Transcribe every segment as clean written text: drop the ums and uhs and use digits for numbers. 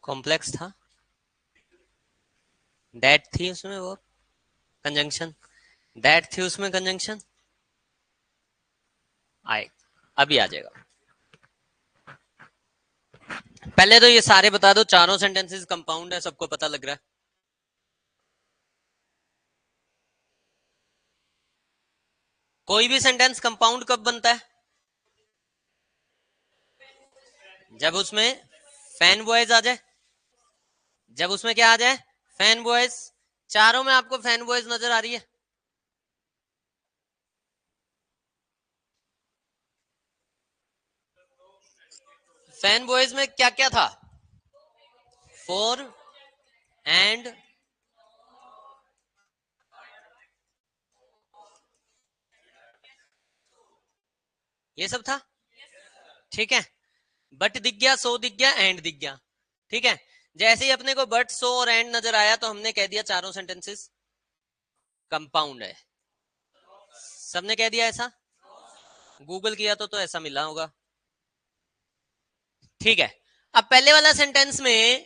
Complex था, that थी उसमें वो कंजंक्शन, दैट थी उसमें कंजंक्शन, आए अभी आ जाएगा। पहले तो ये सारे बता दो, चारों सेंटेंसेस कंपाउंड है, सबको पता लग रहा है। कोई भी सेंटेंस कंपाउंड कब बनता है? जब उसमें फैन वॉइस आ जाए। जब उसमें क्या आ जाए? Fan voice. चारों में आपको फैन वॉइस नजर आ रही है? फैन वॉइस में क्या क्या था? फोर एंड, ये सब था। ठीक है, बट दिख गया, सो दिख गया, एंड दिख गया। ठीक है, जैसे ही अपने को बट, सो और एंड नजर आया तो हमने कह दिया चारों सेंटेंसेस कंपाउंड है। सबने कह दिया ऐसा? गूगल किया तो ऐसा मिला होगा। ठीक है, अब पहले वाला सेंटेंस में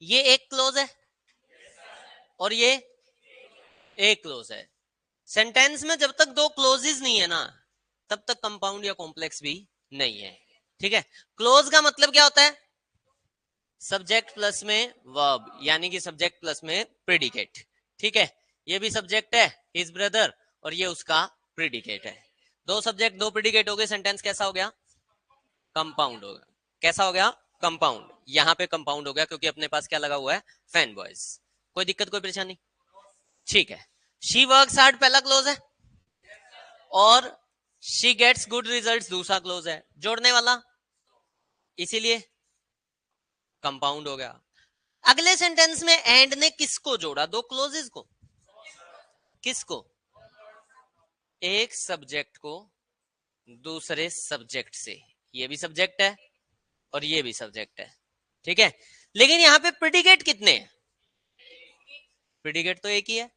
ये एक क्लोज है और ये एक क्लोज है। सेंटेंस में जब तक दो क्लोजेस नहीं है ना, तब तक कंपाउंड या कॉम्प्लेक्स भी नहीं है। ठीक है, क्लोज का मतलब क्या होता है? सब्जेक्ट प्लस में वर्ब, यानी कि सब्जेक्ट प्लस में प्रेडिकेट। ठीक है, ये भी सब्जेक्ट है, हिज ब्रदर, और ये उसका प्रेडिकेट है। दो सब्जेक्ट दो प्रेडिकेट हो गए, सेंटेंस कैसा हो गया? कंपाउंड हो गया। कैसा हो गया? कंपाउंड। यहां पे कंपाउंड हो गया क्योंकि अपने पास क्या लगा हुआ है? Fan boys. कोई दिक्कत, कोई परेशानी? ठीक है, शी वर्क्स हार्ड पहला क्लोज है, और शी गेट्स गुड रिजल्ट्स दूसरा क्लोज है, जोड़ने वाला, इसीलिए कंपाउंड हो गया। अगले सेंटेंस में एंड ने किसको जोड़ा? दो क्लोजेस को। किसको? एक सब्जेक्ट को दूसरे सब्जेक्ट से। ये भी सब्जेक्ट है और ये भी सब्जेक्ट है। ठीक है, लेकिन यहां पे प्रेडिकेट कितने हैं? प्रेडिकेट तो एक ही है।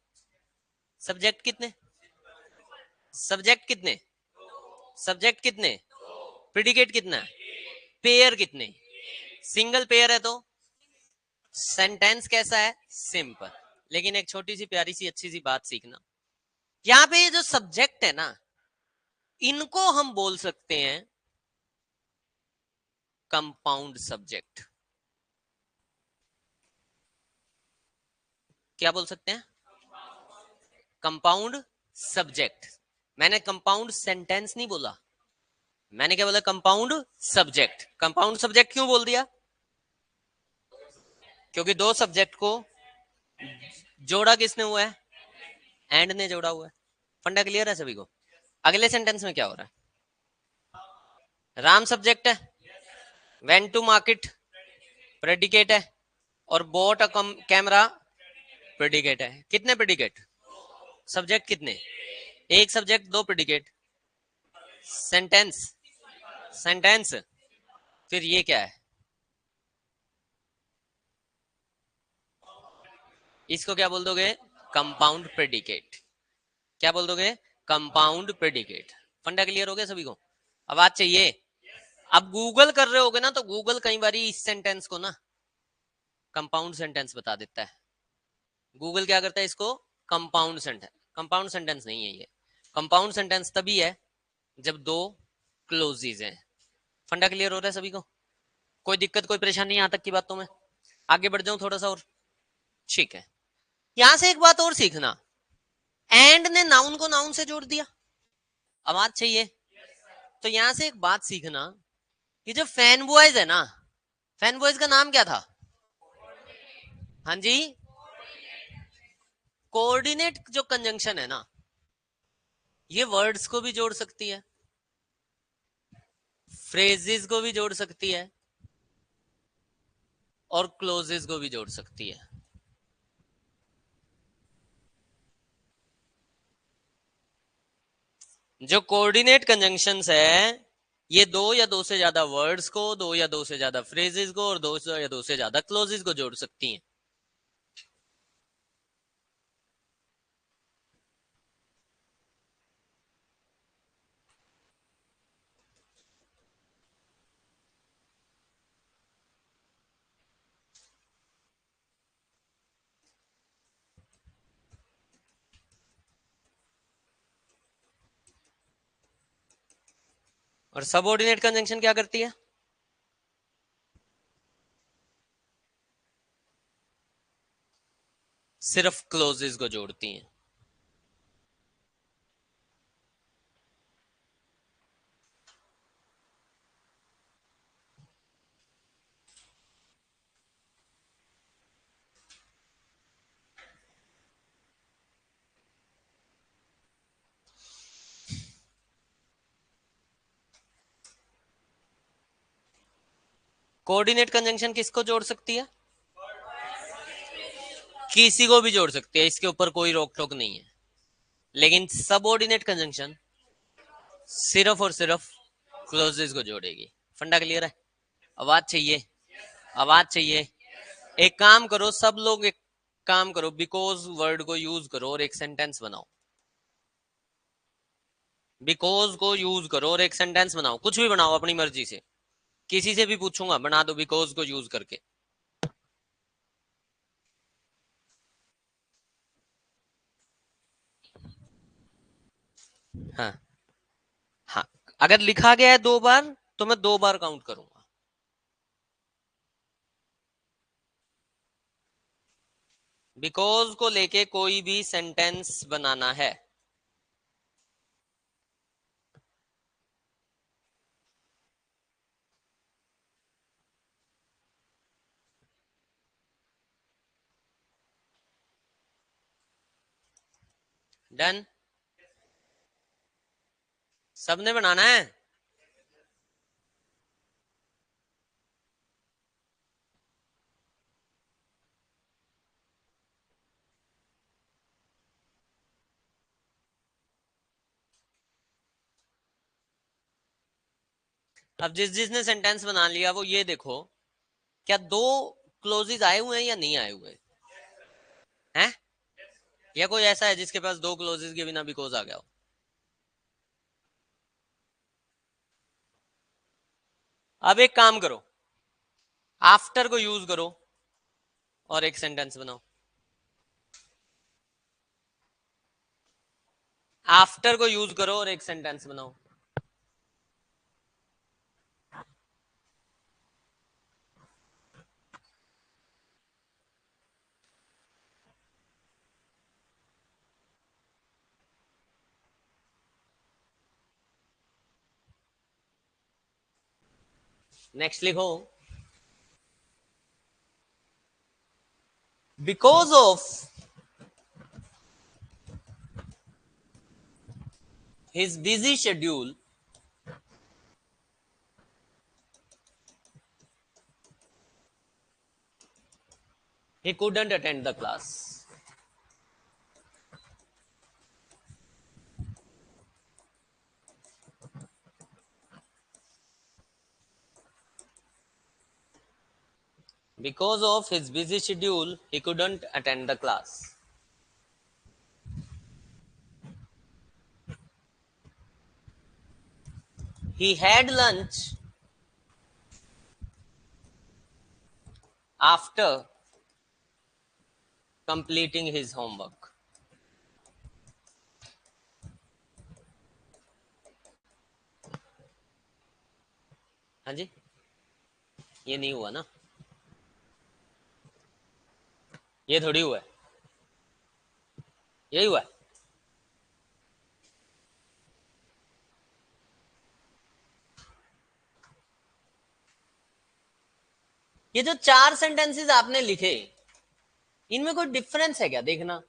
सब्जेक्ट कितने? सब्जेक्ट कितने? सब्जेक्ट कितने? प्रेडिकेट कितना? पेयर कितने? सिंगल पेयर है तो सेंटेंस कैसा है? सिंपल। लेकिन एक छोटी सी प्यारी सी अच्छी सी बात सीखना, यहाँ पे ये जो सब्जेक्ट है ना, इनको हम बोल सकते हैं कंपाउंड सब्जेक्ट। क्या बोल सकते हैं? Compound subject. मैंने कंपाउंड सेंटेंस नहीं बोला, मैंने क्या बोला? Compound subject. कंपाउंड सब्जेक्ट क्यों बोल दिया? क्योंकि दो सब्जेक्ट को जोड़ा किसने हुआ है? एंड ने जोड़ा हुआ है। फंडा क्लियर है सभी को? अगले सेंटेंस में क्या हो रहा है? राम सब्जेक्ट है, वेंट टू मार्केट प्रेडिकेट है, और बोट अ कैमरा प्रेडिकेट है। कितने प्रेडिकेट? सब्जेक्ट कितने? एक सब्जेक्ट दो प्रेडिकेट। सेंटेंस। सेंटेंस। फिर ये क्या है? इसको क्या बोल दोगे? Compound predicate. क्या बोल दोगे? Compound predicate. फंडा क्लियर हो गया सभी को? आवाज चाहिए? अब गूगल कर रहे होगे ना, तो गूगल कई बार इस सेंटेंस को ना कंपाउंड सेंटेंस बता देता है। गूगल क्या करता है? इसको कंपाउंड सेंटेंस। कंपाउंड सेंटेंस नहीं है ये। कंपाउंड सेंटेंस तभी है जब दो क्लोजेज हैं। फंडा क्लियर हो रहा है सभी को? कोई दिक्कत, कोई परेशानी यहां तक की बातों में? आगे बढ़ जाऊं थोड़ा सा और? ठीक है, यहां से एक बात और सीखना, एंड ने नाउन को नाउन से जोड़ दिया। आवाज चाहिए? तो यहां से एक बात सीखना, ये जो फैन बॉयज है ना, फैन बॉयज का नाम क्या था? हाँ जी, कोऑर्डिनेट जो कंजंक्शन है ना, ये वर्ड्स को भी जोड़ सकती है, फ्रेजेस को भी जोड़ सकती है, और क्लोजेस को भी जोड़ सकती है। जो कोऑर्डिनेट कंजंक्शंस है, ये दो या दो से ज्यादा वर्ड्स को, दो या दो से ज्यादा फ्रेजेस को, और दो या दो से ज्यादा क्लोजेस को जोड़ सकती हैं। और सबऑर्डिनेट कंजंक्शन क्या करती है? सिर्फ क्लोजेस को जोड़ती हैं। कोऑर्डिनेट कंजंक्शन किसको जोड़ सकती है? किसी को भी जोड़ सकती है, इसके ऊपर कोई रोक टोक नहीं है। लेकिन सबऑर्डिनेट कंजंक्शन सिर्फ और सिर्फ क्लोजेस को जोड़ेगी। फंडा क्लियर है? आवाज चाहिए? आवाज चाहिए? एक काम करो सब लोग, एक काम करो, बिकॉज वर्ड को यूज करो और एक सेंटेंस बनाओ। बिकॉज को यूज करो और एक सेंटेंस बनाओ, कुछ भी बनाओ अपनी मर्जी से, किसी से भी पूछूंगा, बना दो बिकॉज को यूज करके। हाँ हाँ, अगर लिखा गया है 2 बार तो मैं 2 बार काउंट करूंगा। बिकॉज को लेके कोई भी सेंटेंस बनाना है। डन? सबने बनाना है? अब जिसने सेंटेंस बना लिया वो ये देखो, क्या 2 क्लोजेस आए हुए हैं या नहीं आए हुए हैं? या कोई ऐसा है जिसके पास 2 क्लोजेस के बिना बिकॉज आ गया हो? अब एक काम करो, आफ्टर को यूज करो और एक सेंटेंस बनाओ। आफ्टर को यूज करो और एक सेंटेंस बनाओ। नेक्स्ट लिखो, because of his busy schedule he couldn't attend the class. Because of his busy schedule, he couldn't attend the class. He had lunch after completing his homework. हाँ जी, ये नहीं हुआ ना, ये थोड़ी हुआ है, यही हुआ है। ये जो 4 सेंटेंसेस आपने लिखे, इनमें कोई डिफरेंस है क्या? देखना।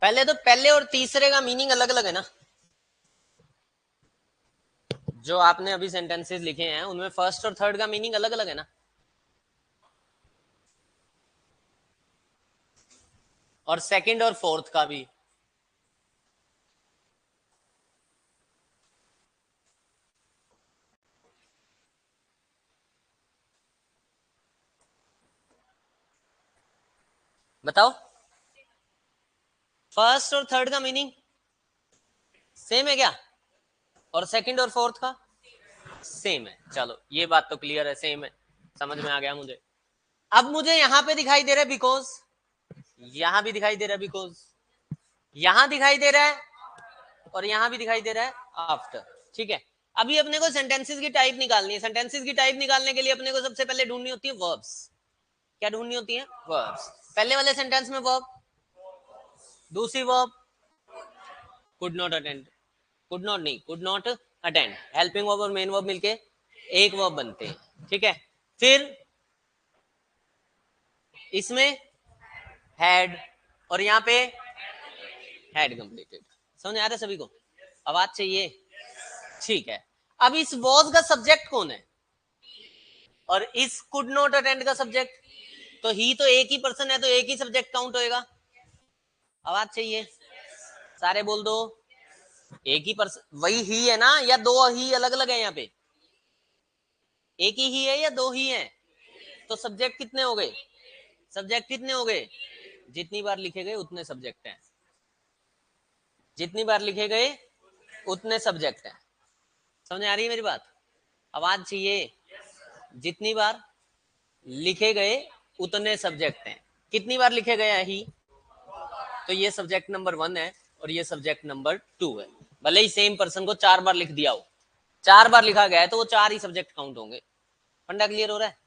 पहले तो पहले और तीसरे का मीनिंग अलग अलग है ना। जो आपने अभी सेंटेंसेस लिखे हैं उनमें फर्स्ट और थर्ड का मीनिंग अलग अलग है ना, और सेकंड और फोर्थ का भी। बताओ, फर्स्ट और थर्ड का मीनिंग सेम है क्या, और सेकंड और फोर्थ का सेम है। चलो ये बात तो क्लियर है, सेम है, समझ में आ गया मुझे। अब मुझे यहां पे दिखाई दे रहा है बिकॉज, यहां भी दिखाई दे रहा है बिकॉज, यहां दिखाई दे रहा है और यहां भी दिखाई दे रहा है आफ्टर। ठीक है, अभी अपने को सेंटेंसेस की टाइप निकालनी है। सेंटेंसेस की टाइप निकालने के लिए अपने को सबसे पहले ढूंढनी होती है वर्ब्स। क्या ढूंढनी होती है? वर्ब्स। पहले वाले सेंटेंस में वर्ब, दूसरी verb could not attend, could not नहीं, could not attend, helping verb और मेन वर्ब मिलके एक वर्ब बनते हैं। ठीक है, फिर इसमें हैड, और यहाँ पे हैड कंप्लीटेड। समझ आ रहा है सभी को? आवाज चाहिए? ठीक है, अब इस वॉज का सब्जेक्ट कौन है और इस कुड नॉट अटेंड का सब्जेक्ट? तो ही तो एक ही पर्सन है, तो एक ही सब्जेक्ट काउंट होएगा। आवाज चाहिए? सारे बोल दो। एक ही पर्सन, वही ही है ना, या दो ही अलग अलग है? यहाँ पे एक ही है या दो ही है? तो सब्जेक्ट कितने हो गए? सब्जेक्ट कितने हो गए? जितनी बार लिखे गए उतने सब्जेक्ट हैं, जितनी बार लिखे गए उतने सब्जेक्ट हैं। समझ आ रही है मेरी बात? आवाज चाहिए? जितनी बार लिखे गए उतने सब्जेक्ट हैं। कितनी बार लिखे गए ही? तो ये सब्जेक्ट नंबर 1 है और ये सब्जेक्ट नंबर 2 है। भले ही सेम पर्सन को 4 बार लिख दिया हो, 4 बार लिखा गया है तो वो 4 ही सब्जेक्ट काउंट होंगे। फंडा क्लियर हो रहा है?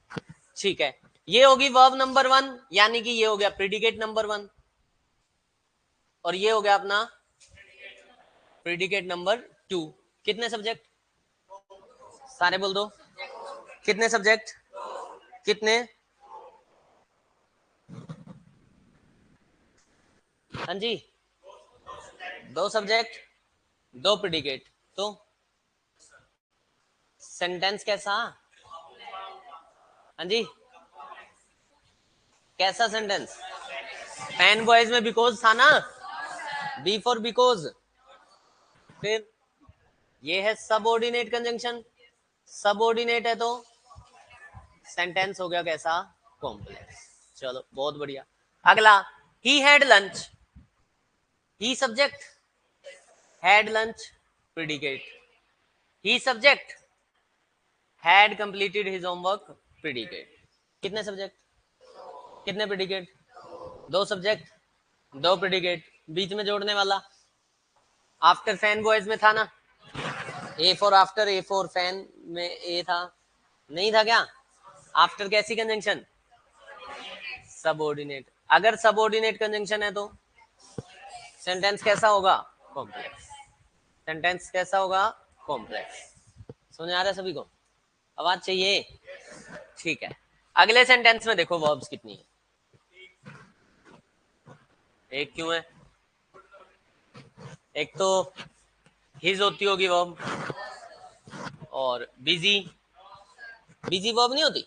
ठीक है, ये होगी वर्ब नंबर 1, यानी कि ये हो गया प्रीडिकेट नंबर 1, और ये हो गया अपना प्रीडिकेट नंबर 2। कितने सब्जेक्ट? सारे बोल दो। कितने सब्जेक्ट? कितने? हाँ जी, 2 सब्जेक्ट, 2 प्रीडिकेट। तो सेंटेंस कैसा? हाँ जी, कैसा सेंटेंस? फैन बॉयज में बिकॉज था ना, बी फॉर बिकॉज। फिर ये है सबऑर्डिनेट कंजंक्शन, सबऑर्डिनेट है तो सेंटेंस हो गया कैसा? कॉम्प्लेक्स। चलो बहुत बढ़िया। अगला, he had lunch, he subject, had lunch predicate, he subject, had completed his homework predicate. कितने सब्जेक्ट? कितने प्रीडिकेट? 2 subject, 2 predicate. बीच में जोड़ने वाला आफ्टर फैन बॉयज में था ना, A for after, A for fan में ए था, नहीं था क्या? आफ्टर कैसी कंजंक्शन? सबऑर्डिनेट। अगर सबऑर्डिनेट कंजंक्शन है तो सेंटेंस कैसा होगा? कॉम्प्लेक्स। सेंटेंस कैसा होगा? कॉम्प्लेक्स। समझ आ रहा है सभी को? आवाज चाहिए? ठीक है, अगले सेंटेंस में देखो वर्ब्स कितनी है। एक क्यों है? एक तो हिज होती होगी वर्ब, और बिजी, बिजी वर्ब नहीं होती,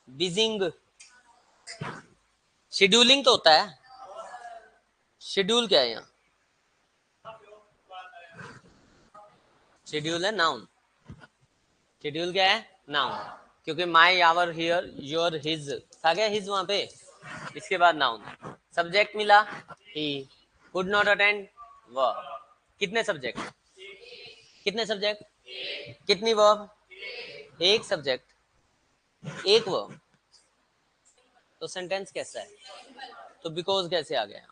बिजिंग। शेड्यूलिंग तो होता है, शेड्यूल क्या है यहाँ? शेड्यूल है नाउन, शेड्यूल क्या है? नाउन। क्योंकि माई, आवर, हियर, योर, हिज था क्या? हिज वहां पे, इसके बाद नाउन। सब्जेक्ट मिला ही, कुड नॉट अटेंड वर्ब। कितने सब्जेक्ट? कितने सब्जेक्ट? कितनी वर्ब? एक सब्जेक्ट, एक वर्ब। तो सेंटेंस कैसा है? तो बिकॉज कैसे आ गया?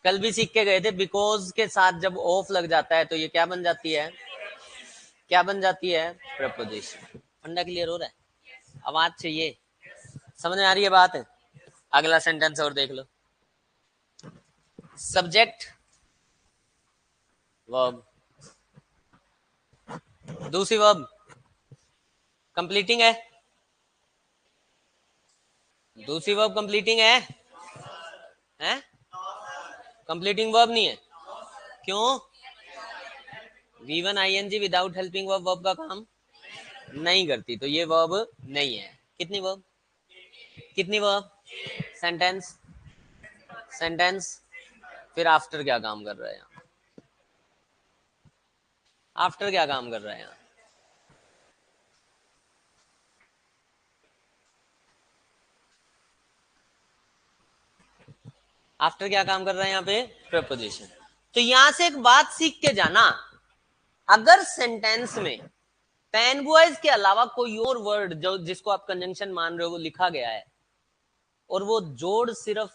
कल भी सीख के गए थे, बिकॉज के साथ जब ऑफ लग जाता है तो ये क्या बन जाती है? क्या बन जाती है? प्रपोजिशन। फंडा क्लियर हो रहा है? आवाज चाहिए? समझ में आ रही है बात? अगला सेंटेंस और देख लो। सब्जेक्ट वर्ब, दूसरी वर्ब कंप्लीटिंग है, दूसरी वर्ब कंप्लीटिंग है, हैं? कंप्लीटिंग वर्ब नहीं है, क्यों? V1 ING without helping verb verb का काम नहीं करती, तो ये वर्ब नहीं है। कितनी वर्ब? कितनी वर्ब? Sentence, sentence. फिर आफ्टर क्या काम कर रहा है यहाँ? आफ्टर क्या काम कर रहा है यहाँ? आफ्टर क्या काम कर रहा है यहाँ पे? प्रीपोजिशन। तो यहां से एक बात सीख के जाना, अगर सेंटेंस में पेन बॉयज के अलावा कोई और वर्ड जो जिसको आप कंजंक्शन मान रहे हो वो लिखा गया है और वो जोड़ सिर्फ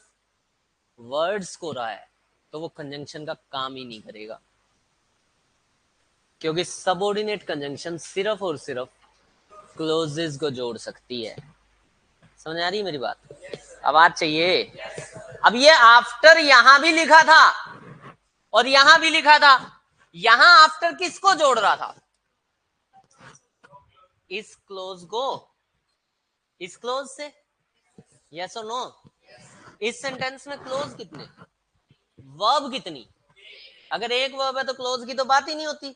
वर्ड्स को रहा है, तो वो कंजंक्शन का काम ही नहीं करेगा, क्योंकि सबऑर्डिनेट कंजंक्शन सिर्फ और सिर्फ क्लोजेस को जोड़ सकती है। समझ आ रही है मेरी बात? आवाज चाहिए। अब ये आफ्टर यहां भी लिखा था और यहां भी लिखा था, यहां आफ्टर किसको जोड़ रहा था? इस क्लोज को इस क्लोज से, यस और नो? इस सेंटेंस में क्लोज कितने, वर्ब कितनी? अगर एक वर्ब है तो क्लोज की तो बात ही नहीं होती।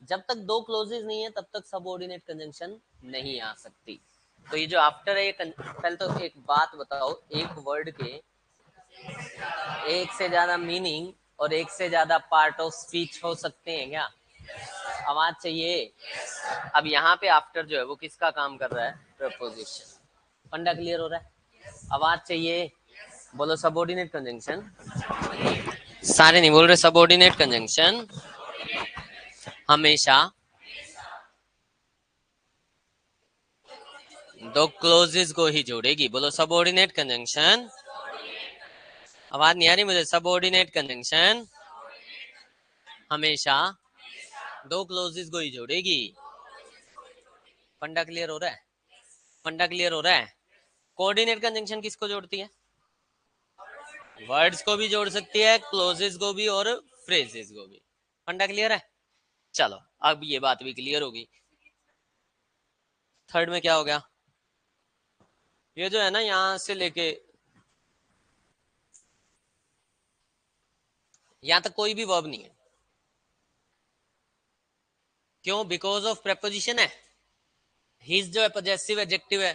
जब तक दो क्लोजेस नहीं है तब तक सबऑर्डिनेट कंजंक्शन नहीं आ सकती। तो ये जो आफ्टर है, पहले तो एक बात बताओ, एक वर्ड के एक से ज्यादा मीनिंग और एक से ज्यादा पार्ट ऑफ स्पीच हो सकते हैं क्या? आवाज चाहिए। अब यहाँ पे आफ्टर जो है वो किसका काम कर रहा है? प्रपोजिशन। फंडा क्लियर हो रहा है? आवाज चाहिए। बोलो सबऑर्डिनेट कंजंक्शन, सारे नहीं बोल रहे, सबऑर्डिनेट कंजंक्शन हमेशा दो क्लोजेस को ही जोड़ेगी। बोलो सबऑर्डिनेट कंजंक्शन, आवाज नहीं आ रही मुझे, सबऑर्डिनेट कंजंक्शन हमेशा दो क्लोजेस को ही जोड़ेगी। फंडा क्लियर हो रहा है? फंडा क्लियर हो रहा है? कोऑर्डिनेट कंजंक्शन किसको जोड़ती है? वर्ड्स को भी जोड़ सकती है, क्लोजेस को भी और फ्रेजेस को भी। फंडा क्लियर है? चलो अब ये बात भी क्लियर होगी। थर्ड में क्या हो गया? ये जो है ना, यहां से लेके यहां तक कोई भी वर्ब नहीं है। क्यों? बिकॉज ऑफ प्रेपोजिशन है। हिज जो है पजेसिव एडजेक्टिव है,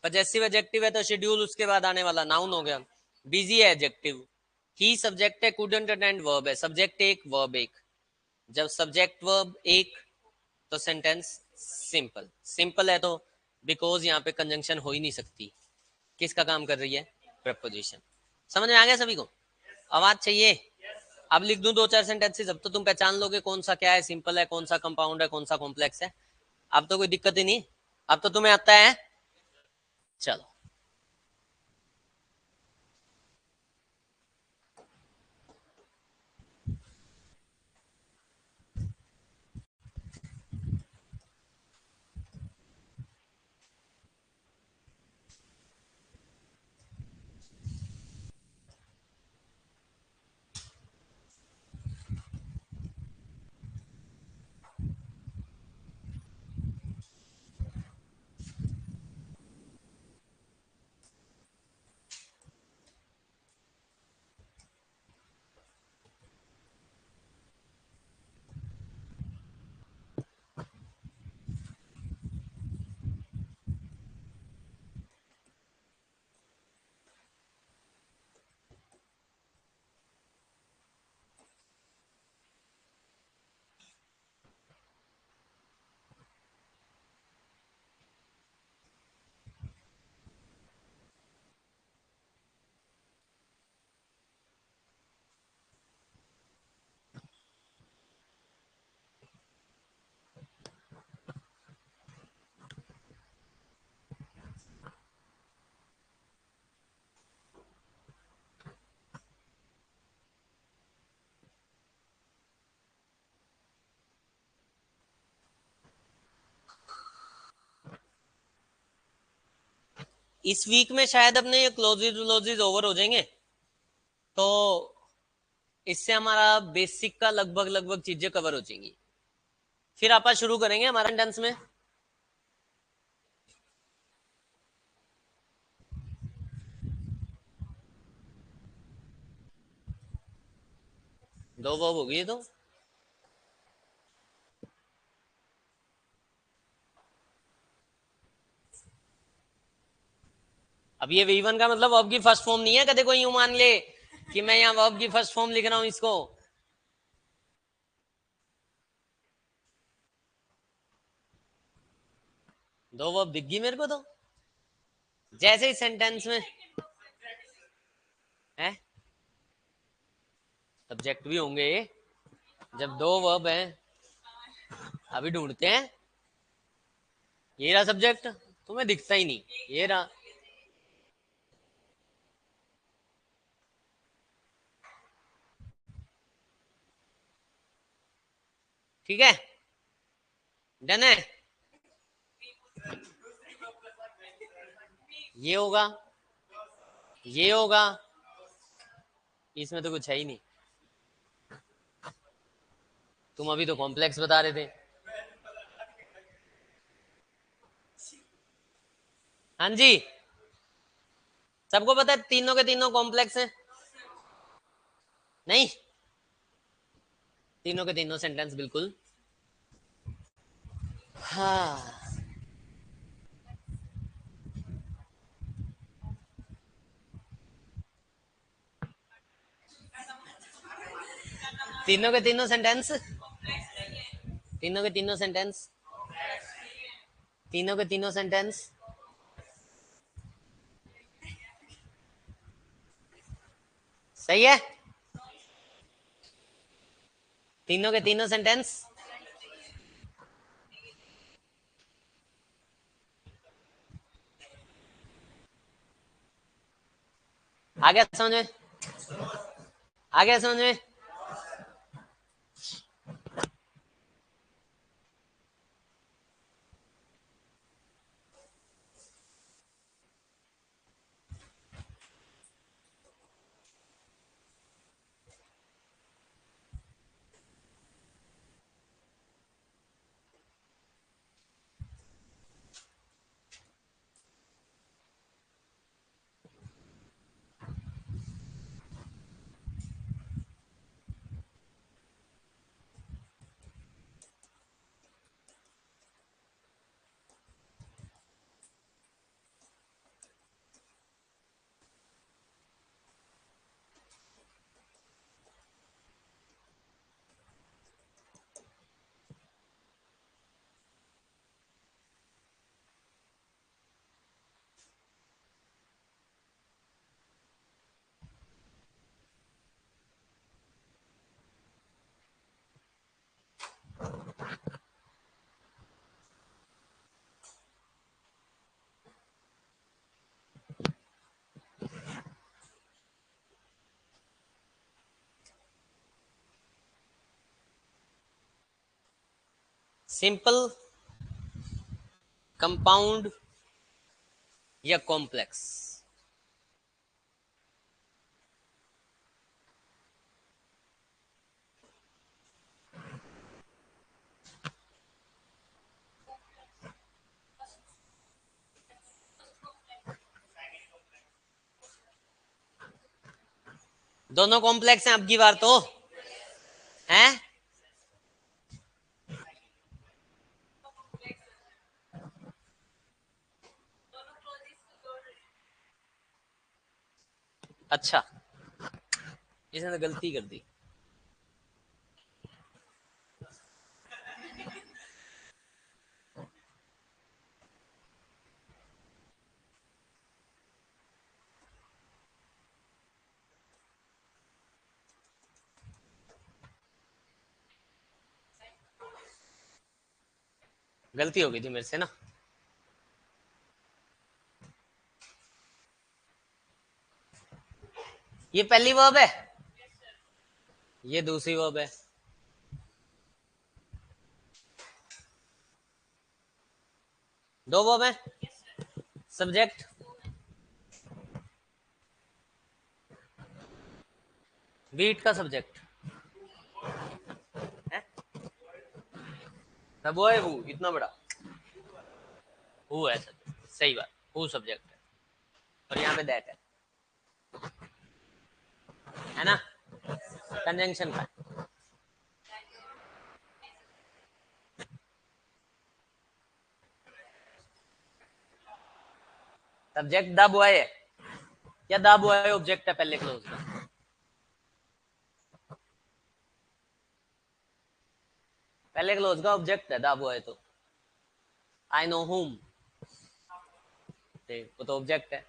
पजेसिव एडजेक्टिव है तो शेड्यूल उसके बाद आने वाला नाउन हो गया। बिजी है एडजेक्टिव, ही सब्जेक्ट है, कुडंट अटेंड वर्ब है, सब्जेक्ट एक वर्ब एक। जब सब्जेक्ट वर्ब एक तो सेंटेंस सिंपल। सिंपल है तो बिकॉज यहाँ पे कंजंक्शन हो ही नहीं सकती। किसका काम कर रही है? प्रेपोजिशन। समझ में आ गया सभी को? आवाज चाहिए। अब लिख दूं दो चार सेंटेंसेस, अब तो तुम पहचान लोगे कौन सा क्या है, सिंपल है, कौन सा कंपाउंड है, कौन सा कॉम्प्लेक्स है। अब तो कोई दिक्कत ही नहीं, अब तो तुम्हें आता है। चलो इस वीक में शायद अपने ये क्लोजेज व्लोजेज ओवर हो जाएंगे, तो इससे हमारा बेसिक का लगभग लगभग चीजें कवर हो जाएंगी। फिर आप शुरू करेंगे हमारा सेंटेंस में। दो वर्ब हो गई तो अब ये V1 का मतलब वर्ब की फर्स्ट फॉर्म नहीं है। कदे कोई यूं मान ले कि मैं यहाँ वर्ब की फर्स्ट फॉर्म लिख रहा हूं इसको। दो वर्ब दिख गई मेरे को तो, जैसे ही सेंटेंस में है। सब्जेक्ट भी होंगे जब दो वर्ब हैं। अभी ढूंढते हैं। ये रहा सब्जेक्ट, तुम्हें दिखता ही नहीं, ये रहा। ठीक है, डन है। ये होगा, ये होगा, इसमें तो कुछ है ही नहीं। तुम अभी तो कॉम्प्लेक्स बता रहे थे। हाँ जी, सबको पता है तीनों के तीनों कॉम्प्लेक्स हैं। नहीं, तीनों के तीनों सेंटेंस बिल्कुल। हाँ, तीनों के तीनों सेंटेंस, तीनों के तीनों सेंटेंस, तीनों के तीनों सेंटेंस सही है। तीनों के तीनों सेंटेंस आ गया समझ में? आ गया समझ में? सिंपल, कंपाउंड या कॉम्प्लेक्स? दोनों कॉम्प्लेक्स हैं अब की बार तो, हैं? अच्छा, इसने तो गलती कर दी। गलती हो गई थी मेरे से ना। ये पहली वर्ब है, ये दूसरी वर्ब है। दो वर्ब है। सब्जेक्ट, बीट का सब्जेक्ट है। तब वो है, वो इतना बड़ा हु है सब्जेक्ट, सही बात, हु सब्जेक्ट है। और यहाँ पे दैट है ना, कंजंक्शन का। सब्जेक्ट द बॉय है या द बॉय ऑब्जेक्ट है पहले क्लोज में? पहले क्लोज का ऑब्जेक्ट है द बॉय, तो आई नो हुम, वो तो ऑब्जेक्ट है।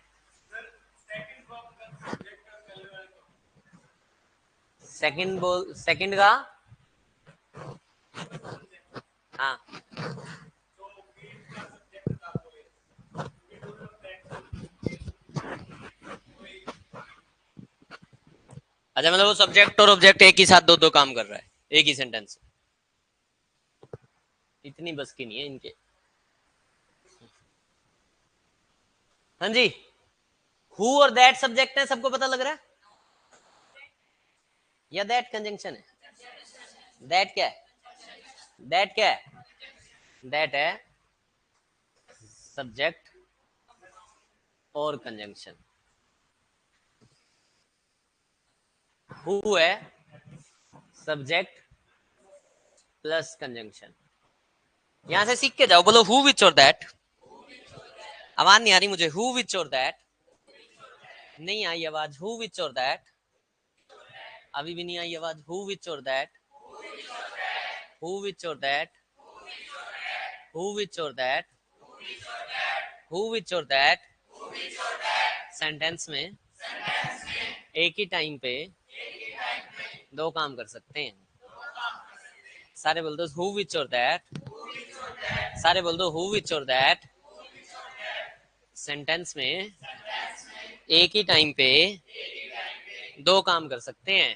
सेकंड का हाँ अच्छा, मतलब वो सब्जेक्ट और ऑब्जेक्ट एक ही साथ दो दो काम कर रहा है एक ही सेंटेंस। इतनी बस की नहीं है इनके। हाँ जी, हु और दैट सब्जेक्ट है, सबको पता लग रहा है? या दैट कंजंक्शन है? दैट क्या है? दैट क्या है? दैट है सब्जेक्ट और कंजंक्शन। हु है सब्जेक्ट प्लस कंजंक्शन। यहां से सीख के जाओ, बोलो हु विच और दैट। आवाज नहीं आ रही मुझे। हु विच और दैट। नहीं आई आवाज। हु विच और दैट। अभी भी नहीं आई आवाज। हु विच और दैट। हु विच और दैट। हु विच और दैट। हु विच और दैट। सेंटेंस में एक ही टाइम पे दो काम कर सकते हैं। सारे बोल दो हु विच और दैट। सारे बोल दो हु विच और दैट। सेंटेंस में एक ही टाइम पे दो काम कर सकते हैं।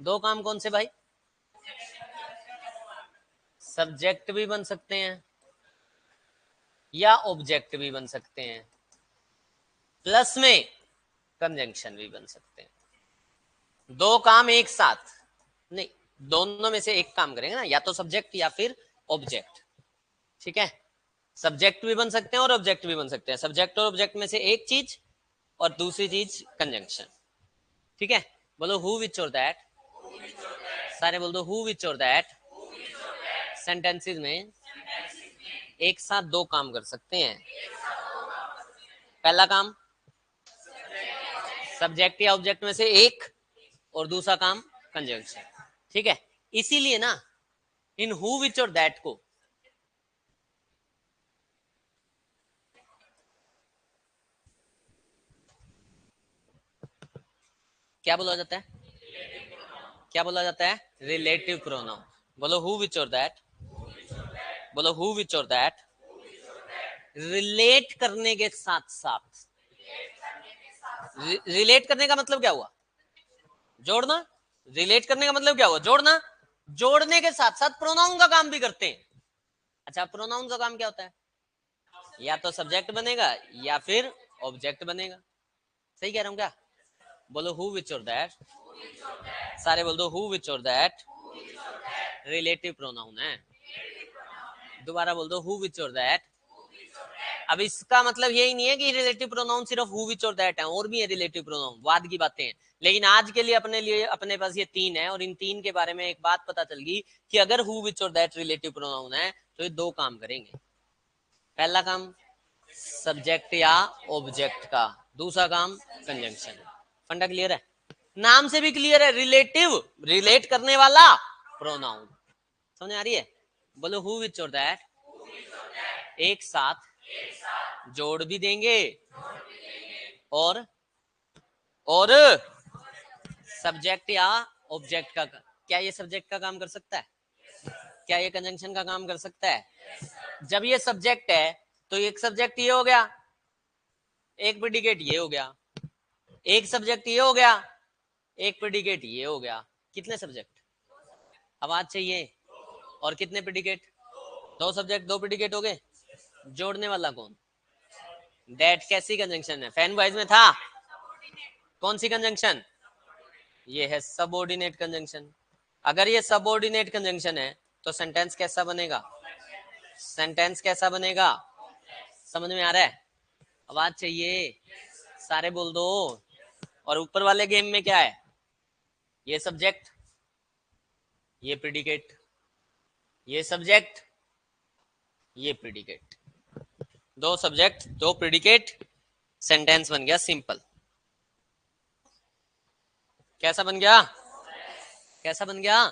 दो काम कौन से भाई? सब्जेक्ट भी बन सकते हैं या ऑब्जेक्ट भी बन सकते हैं, प्लस में कंजंक्शन भी बन सकते हैं। दो काम एक साथ नहीं, दोनों में से एक काम करेंगे ना, या तो सब्जेक्ट या फिर ऑब्जेक्ट। ठीक है, सब्जेक्ट भी बन सकते हैं और ऑब्जेक्ट भी बन सकते हैं। सब्जेक्ट और ऑब्जेक्ट में से एक चीज और दूसरी चीज कंजंक्शन। ठीक है, बोलो हु विच और दैट। सारे बोल दो हु विच और दैट। सेंटेंसेस में एक साथ दो काम कर सकते हैं। पहला काम सब्जेक्ट या ऑब्जेक्ट में से एक, और दूसरा काम कंजंक्शन। ठीक है, इसीलिए ना इन हु विच और दैट को क्या बोला जाता है? क्या बोला जाता है? Relative pronoun. बोलो हु विच और दैट। बोलो हु विच और दैट रिलेट करने के साथ साथ। रिलेट करने का मतलब क्या हुआ? जोड़ना। रिलेट करने का मतलब क्या हुआ? जोड़ना। जोड़ने के साथ साथ प्रोनाउन का काम भी करते हैं। अच्छा, प्रोनाउन का काम क्या होता है? या तो सब्जेक्ट बनेगा या फिर ऑब्जेक्ट बनेगा। सही कह रहा हूं क्या? बोलो हु विच और दैट। सारे बोल दो हु विच और दैट रिलेटिव प्रोनाउन है। दोबारा बोल दो हु विच और दैट। अब इसका मतलब यही नहीं है कि रिलेटिव प्रोनाउन सिर्फ हु विच और दैट है, और भी है रिलेटिव प्रोनाउन, बाद की बातें हैं। लेकिन आज के लिए अपने पास ये तीन है, और इन तीन के बारे में एक बात पता चल गई कि अगर हु विच और दैट रिलेटिव प्रोनाउन है तो ये दो काम करेंगे। पहला काम सब्जेक्ट या ऑब्जेक्ट का, दूसरा काम कंजंक्शन। फंडा क्लियर है? नाम से भी क्लियर है, रिलेटिव, रिलेट करने वाला प्रोनाउन। समझ आ रही है? बोलो हु विच और दैट एक साथ जोड़ भी देंगे और सब्जेक्ट या ऑब्जेक्ट का। क्या ये सब्जेक्ट का काम कर सकता है? क्या ये कंजंक्शन का काम कर सकता है? जब ये सब्जेक्ट है तो एक सब्जेक्ट ये हो गया, एक प्रेडिकेट ये हो गया, एक सब्जेक्ट ये हो गया, एक प्रेडिकेट ये हो गया। कितने सब्जेक्ट? आवाज चाहिए। और कितने प्रेडिकेट? दो सब्जेक्ट दो प्रेडिकेट हो गए। जोड़ने वाला कौन? दैट कैसी कंजंक्शन है? फैन बॉयज में था कौन सी कंजंक्शन? ये है सबऑर्डिनेट कंजंक्शन। अगर ये सबऑर्डिनेट कंजंक्शन है तो सेंटेंस कैसा बनेगा? सेंटेंस कैसा बनेगा? समझ में आ रहा है? आवाज चाहिए। सारे बोल दो। और ऊपर वाले गेम में क्या है? ये सब्जेक्ट, ये प्रेडिकेट, ये सब्जेक्ट, ये प्रेडिकेट। दो सब्जेक्ट दो प्रेडिकेट, सेंटेंस बन गया सिंपल। कैसा बन गया? कैसा बन गया?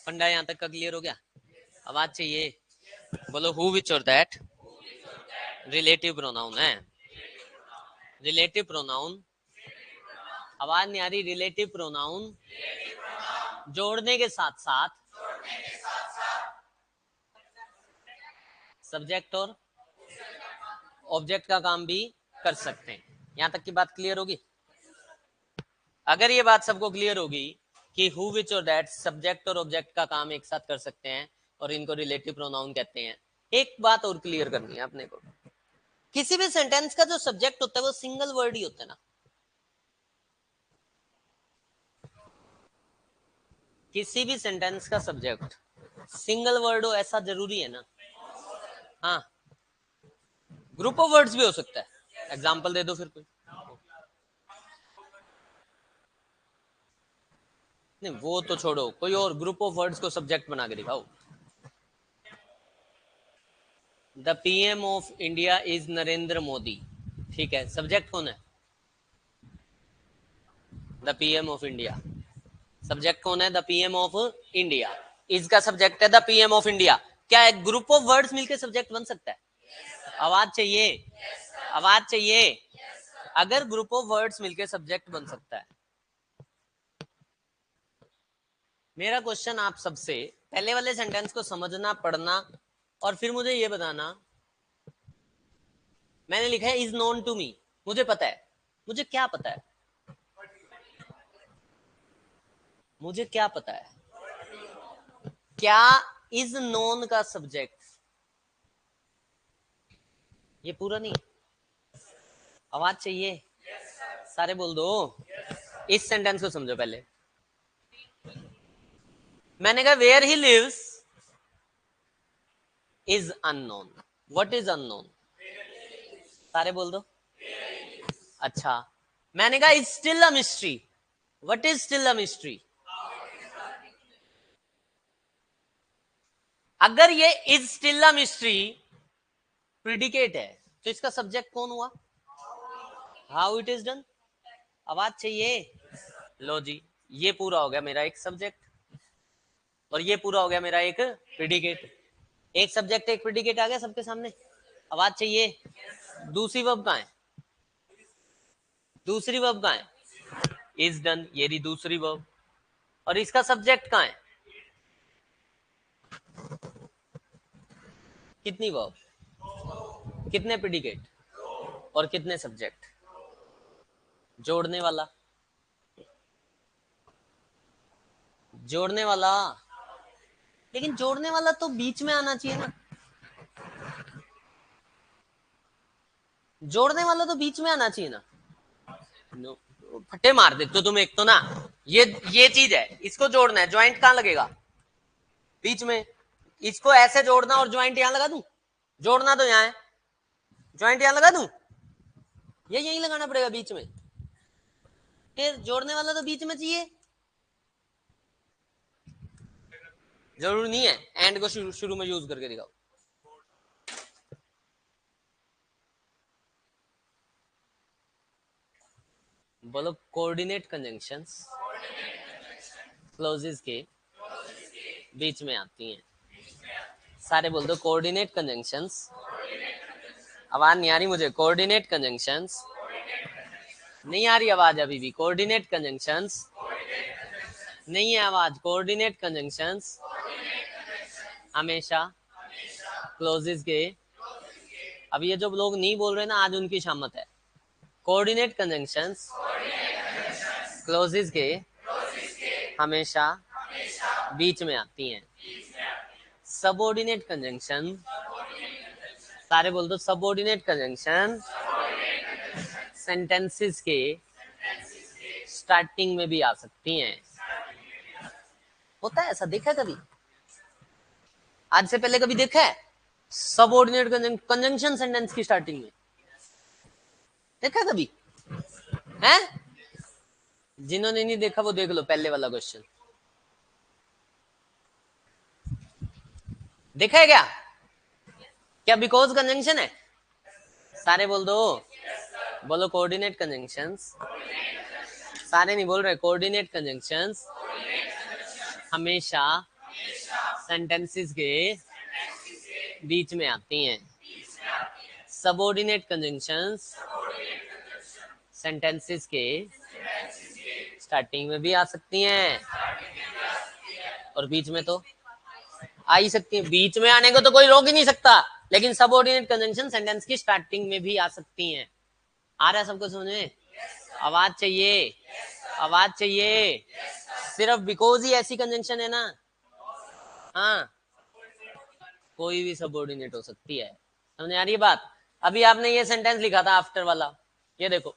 फंडा यहां तक का क्लियर हो गया? आवाज चाहिए। बोलो हु विच और दैट रिलेटिव प्रोनाउन है। रिलेटिव प्रोनाउन आवाज नहीं आ रही। रिलेटिव प्रोनाउन जोड़ने के साथ साथ सब्जेक्ट और ऑब्जेक्ट का काम भी कर सकते हैं। यहां तक की बात क्लियर होगी? अगर ये बात सबको क्लियर होगी कि हु, विच और दैट सब्जेक्ट और ऑब्जेक्ट का काम एक साथ कर सकते हैं और इनको रिलेटिव प्रोनाउन कहते हैं, एक बात और क्लियर करनी है अपने को। किसी भी सेंटेंस का जो सब्जेक्ट होता है वो सिंगल वर्ड ही होता है ना। किसी भी सेंटेंस का सब्जेक्ट सिंगल वर्ड हो ऐसा जरूरी है ना? हाँ, ग्रुप ऑफ वर्ड्स भी हो सकता है। एग्जांपल दे दो फिर कोई। नहीं वो तो छोड़ो, कोई और ग्रुप ऑफ वर्ड्स को सब्जेक्ट बना के दिखाओ। The PM of India is Narendra Modi. ठीक है, सब्जेक्ट कौन है? The PM of India. Subject कौन है? The PM of India. इसका सब्जेक्ट है द पीएम ऑफ इंडिया। क्या एक ग्रुप ऑफ वर्ड्स मिलकर सब्जेक्ट बन सकता है? आवाज चाहिए, आवाज चाहिए। अगर ग्रुप ऑफ वर्ड्स मिलकर सब्जेक्ट बन सकता है, मेरा क्वेश्चन आप सबसे, पहले वाले सेंटेंस को समझना, पढ़ना और फिर मुझे ये बताना। मैंने लिखा है इज नोन टू मी, मुझे पता है। मुझे क्या पता है? मुझे क्या पता है? क्या इज नोन का सब्जेक्ट? ये पूरा नहीं। आवाज चाहिए, सारे बोल दो। इस सेंटेंस को समझो पहले। मैंने कहा where he lives is unknown. What is unknown? सारे बोल दो। अच्छा, मैंने कहा is still a mystery. What is still a mystery? अगर ये is still a mystery predicate है तो इसका सब्जेक्ट कौन हुआ? How it is done. आवाज चाहिए। लो जी, ये पूरा हो गया मेरा एक सब्जेक्ट और ये पूरा हो गया मेरा एक प्रिडिकेट। एक सब्जेक्ट एक प्रिडिकेट आ गया सबके सामने। आवाज चाहिए। दूसरी वर्ब कहां है? दूसरी वर्ब कहां है? इज डन, ये रही दूसरी वर्ब। और इसका सब्जेक्ट कहां है? कितनी वर्ब, कितने प्रिडिकेट और कितने सब्जेक्ट? जोड़ने वाला, जोड़ने वाला। लेकिन जोड़ने वाला तो बीच में आना चाहिए ना। जोड़ने वाला तो बीच में आना चाहिए ना। नो, फटे मार दे तो तुम एक तो ना। ये चीज है, इसको जोड़ना है, ज्वाइंट कहां लगेगा? बीच में। इसको ऐसे जोड़ना और ज्वाइंट यहां लगा दूं? जोड़ना तो यहां है, ज्वाइंट यहां लगा दूं? ये यहीं लगाना पड़ेगा बीच में। फिर जोड़ने वाला तो बीच में चाहिए। जरूरी नहीं है, एंड को शुरू शुरू में यूज करके दिखाओ। बोलो कोऑर्डिनेट कंजंक्शंस क्लोजेस के बीच में आती हैं। सारे बोल दो कोऑर्डिनेट कंजंक्शंस। आवाज नहीं आ रही मुझे। कोऑर्डिनेट कंजंक्शंस नहीं आ रही आवाज अभी भी। कोऑर्डिनेट कंजंक्शंस नहीं है आवाज। कोऑर्डिनेट कंजंक्शंस हमेशा क्लोजेस के। अब ये जो लोग नहीं बोल रहे ना, आज उनकी शामत है। कोऑर्डिनेट कंजंक्शंस क्लोजेस के हमेशा बीच में आती हैं। सबऑर्डिनेट कंजंक्शन, सारे बोल दो सबऑर्डिनेट कंजंक्शन सेंटेंसेस के स्टार्टिंग में भी आ सकती हैं। होता है ऐसा? देखा कभी? आज से पहले कभी देखा है सबऑर्डिनेट कंजंक्शन सेंटेंस की स्टार्टिंग में? देखा कभी है? जिन्होंने नहीं देखा वो देख लो पहले वाला क्वेश्चन। देखा है क्या? क्या बिकॉज कंजंक्शन है? सारे बोल दो। बोलो कोऑर्डिनेट कंजंक्शंस। सारे नहीं बोल रहे। कोऑर्डिनेट कंजंक्शंस हमेशा सेंटेंसेस के बीच में आती हैं। सबऑर्डिनेट कंजंक्शंस सेंटेंसेस के स्टार्टिंग में भी आ सकती हैं और बीच में तो आ ही सकती है। बीच में आने को तो कोई रोक ही नहीं सकता, लेकिन सबऑर्डिनेट कंजंक्शन सेंटेंस की स्टार्टिंग में भी आ सकती हैं। आ रहा है सबको समझ में? आवाज चाहिए, आवाज चाहिए। सिर्फ बिकॉज ही ऐसी कंजंक्शन है ना? हाँ, कोई भी सबऑर्डिनेट हो सकती है। समझ आ रही है बात? अभी आपने ये सेंटेंस लिखा था आफ्टर वाला, ये देखो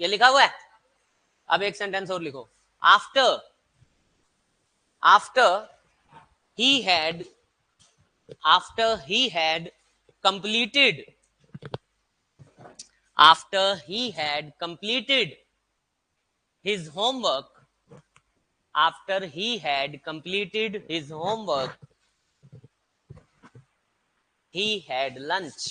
ये लिखा हुआ है। अब एक सेंटेंस और लिखो, after, after he had, after he had completed, after he had completed his homework, after he had completed his homework, he had lunch.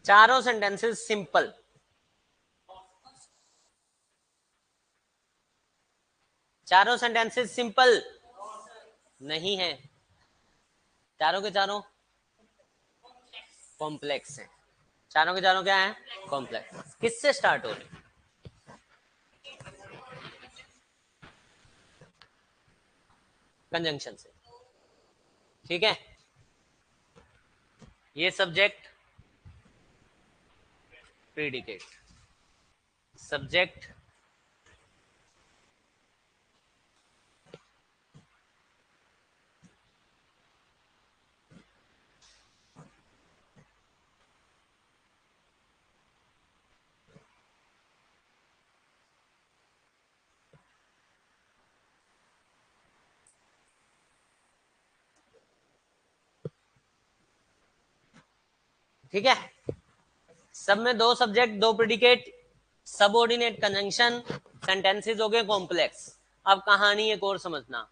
चारों सेंटेंसेस सिंपल, चारों सेंटेंसेस सिंपल नहीं है, चारों के चारों कॉम्प्लेक्स हैं। चारों के चारों क्या है? कॉम्प्लेक्स। किससे स्टार्ट हो रहे? कंजंक्शन से। ठीक है, ये सब्जेक्ट, प्रीडिकेट, सब्जेक्ट ठीक है, सब में दो सब्जेक्ट दो प्रेडिकेट, सबऑर्डिनेट कंजंक्शन, सेंटेंसेस हो गए कॉम्प्लेक्स। अब कहानी एक और समझना,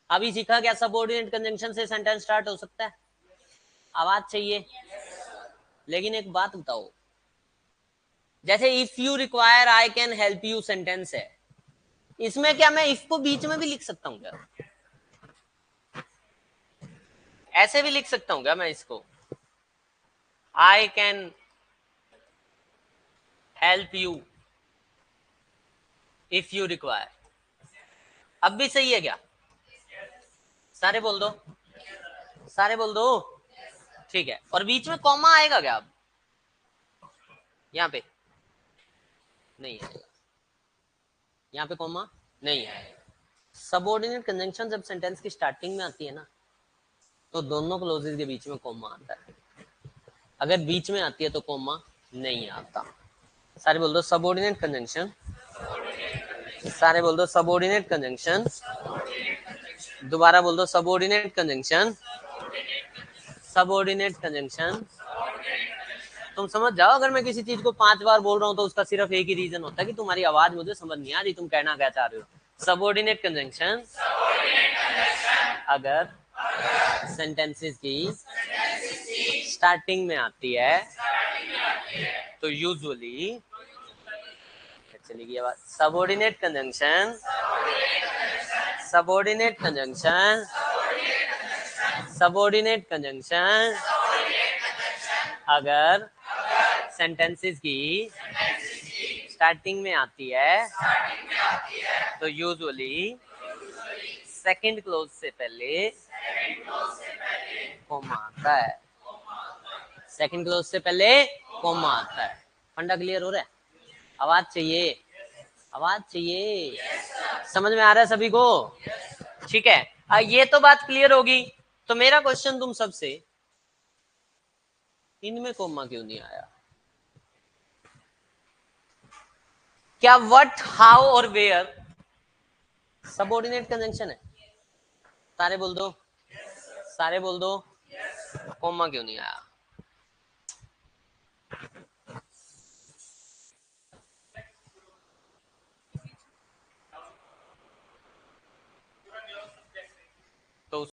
अभी सीखा क्या सबऑर्डिनेट कंजंक्शन से सेंटेंस स्टार्ट हो सकता है? आवाज चाहिए। लेकिन एक बात बताओ, जैसे if you require I can help you sentence है, इसमें क्या मैं इफ को बीच में भी लिख सकता हूँ क्या? ऐसे भी लिख सकता हूँ क्या मैं इसको? I can help you if you require, अब भी सही है क्या? सारे बोल दो, सारे बोल दो। ठीक है, और बीच में कॉमा आएगा क्या? अब यहाँ पे नहीं आएगा, यहाँ पे कॉमा नहीं आएगा। सबऑर्डिनेट कंजंक्शन जब सेंटेंस की स्टार्टिंग में आती है ना, तो दोनों क्लोजेस के बीच में कॉमा आता है। अगर बीच में आती है तो कॉमा नहीं आता। सारे बोल दो, सबऑर्डिनेट कंजंक्शन सारे बोल दो सबऑर्डिनेट कंजंक्शन, दोबारा बोल दो सबऑर्डिनेट कंजंक्शन, सबऑर्डिनेट कंजंक्शन। तुम समझ जाओ, अगर मैं किसी चीज को 5 बार बोल रहा हूं तो उसका सिर्फ एक ही रीजन होता है कि तुम्हारी आवाज मुझे समझ नहीं आ रही, तुम कहना क्या चाह रहे हो। सबऑर्डिनेट कंजंक्शन अगर सेंटेंसेस की स्टार्टिंग में आती है तो यूजुअली, चलेगी आवाज, subordinate conjunction, subordinate conjunction, subordinate conjunction अगर सेंटेंसेस की स्टार्टिंग में आती है तो यूजुअली सेकंड क्लोज से पहले कॉमा आता है, सेकंड क्लोज से पहले कॉमा आता है। फंडा क्लियर हो रहा है? आवाज चाहिए, आवाज चाहिए। समझ में आ रहा है सभी को? ठीक है, ये तो बात क्लियर होगी। तो मेरा क्वेश्चन तुम सबसे, इनमें कॉमा क्यों नहीं आया? क्या व्हाट, हाउ और वेयर सबऑर्डिनेट कंजंक्शन है? सारे बोल दो, सारे बोल दो, कॉमा क्यों नहीं आया?